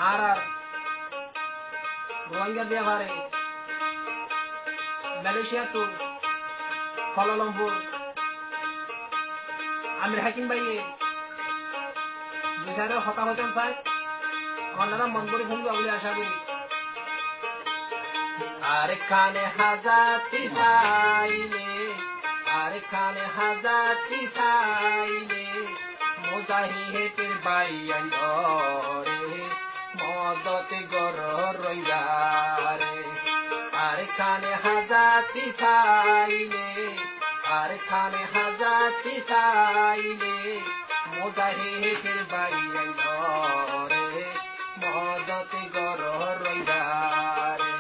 আর রোহিঙ্গা দিয়ে পারে মালয়েশিয়া তো কুয়ালালামপুর আমির হাকিম ভাইয়ে বিচারে হতা হতেন চাই আপনারা মন করে শুনবো বলে আশা করি আর খানে হাজাতি চাইলে আর খানে হাজাতি চাইলে মুজাহিদের বাইয়ান ধরে মদতে গর রইয়ারে আর খানে হাজাতি চাইলে আর খানে হাজাতি চাইলে মুজাহিদের বাইয়ান ধরে মদতে গর রইয়ারে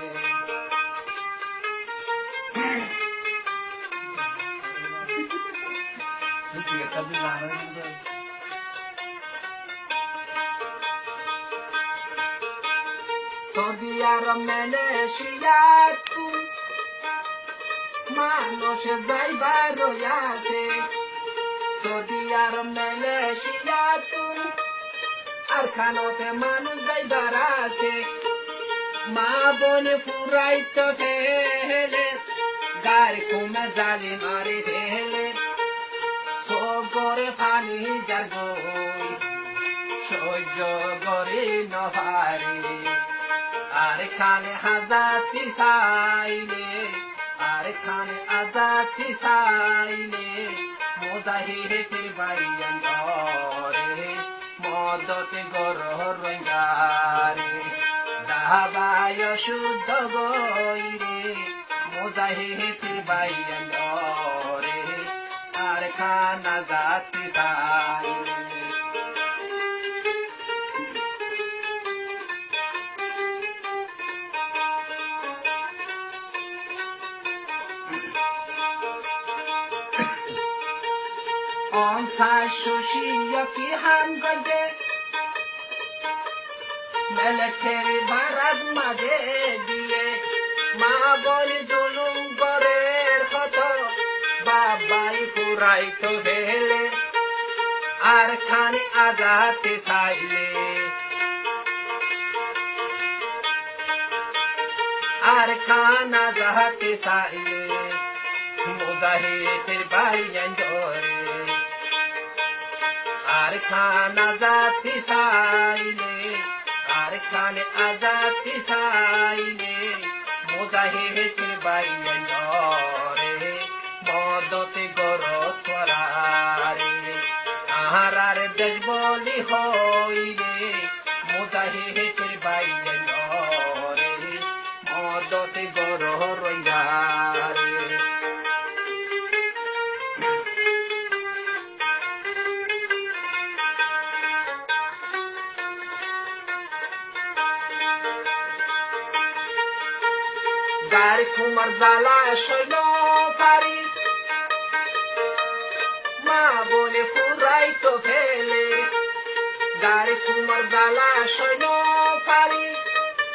সৌদি আরব মালয়েশিয়া মানুষ যাইবার রইয়াছে সৌদি আরব মালয়েশিয়া আর খানতে মানুষ যাইবার আছে মা বোন ফুরাইতে ফেলে গাড়ি কমে জালি মারি ফেলে সগরে পানি যার গই সহ্য করে নহারে আর খানে হাজাতি চাইলে আর খানে আজাতি চাইলে মুজাহিদের বাইয়ান ধরে মদতে গর রইয়ারে দাবায় শুদ্ধ গইরে মুজাহিদের বাইয়ান ধরে আর খানা জাতি চাইলে শশিয়া কি হাম গজে মেলেটেরি ভারত মাঝে দিয়ে মা বলি জুলুম করে কত বাবাই পুরাই তো বেলে আর খানি আজাতে চাইলে আর খানা যাহাতে চাইলে মুজাহিদের বাইয়ান ধরে আর খানা জাতি চাইলে আর খানে আজাতি চাইলে মুজাহিদের বাইয়ান ধরে মদতে গর তোরারে আহার দেশ বলি হইলে মুজাহিদের বাইয়ান ধরে মদতে গর রইয়ারে গাড়ি কুমার জালা শৈল পারি মা বলে পুরাই তো ফেলে গাড়ি কুমার জালা শৈল পারি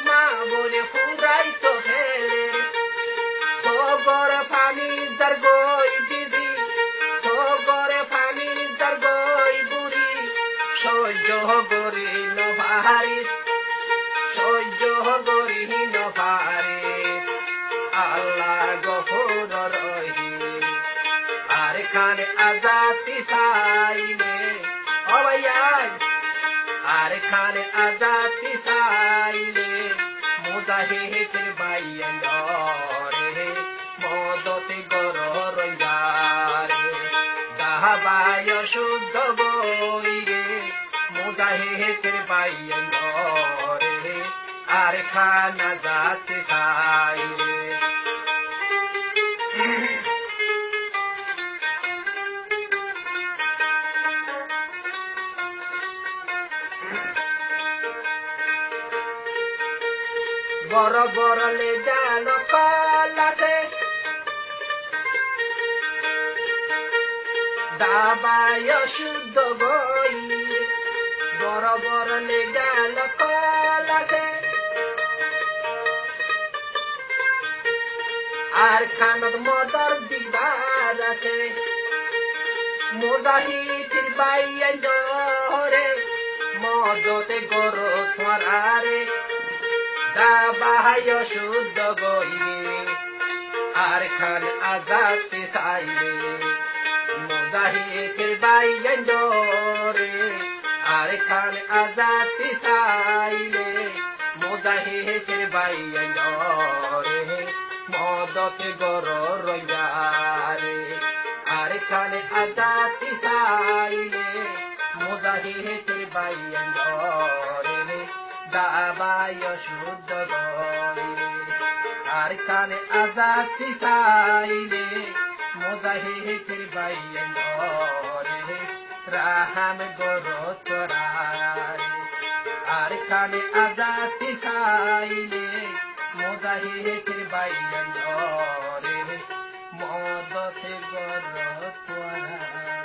মা বলে পুরাই তো ফেলে সগর পানি যার গই দিদি সগর পানি যার গই বুড়ি সহ্য করি নভারি সহ্য করি নভারি আল্লাহ গফুর রহিম আর খানে আজাতি চাইলে ও ভাইয়া আর খানে আজাতি চাইলে মুজাহিদের বাইয়ান ধরে মদতে গর রইয়ারে দাবায় শুদ্ধ গইরে মুজাহিদের বাইয়ান ধরে আর খানা জাতি চাইলে বড় বড় লে জানো কলাতে দাবায় শুদ্ধ গই বড় বড় লে জানো কলাতে আর খানত মদর দিবার আছে মুজাহিদের বাইয়ান ধরে মদতে গরো তোমারে দাবাহায় শুদ্ধ গইলে আর খান আজাতে চাইলে মুজাহিদের বাইরে আর খান আজাতে চাইলে মুজাহিদের বাইরে মদতে গরো রইয়ারে আর খান আজাতে চাইলে মুজাহিদের বাইরে দাবায় শুদ্ধ গইলে আর কানে আজাতি চাইলে মুজাহিদের বাইরে রাহাম গরো তোরারে আর কানে আজাতি চাইলে মুজাহিদের বাইরে মদতে গরো তোরারে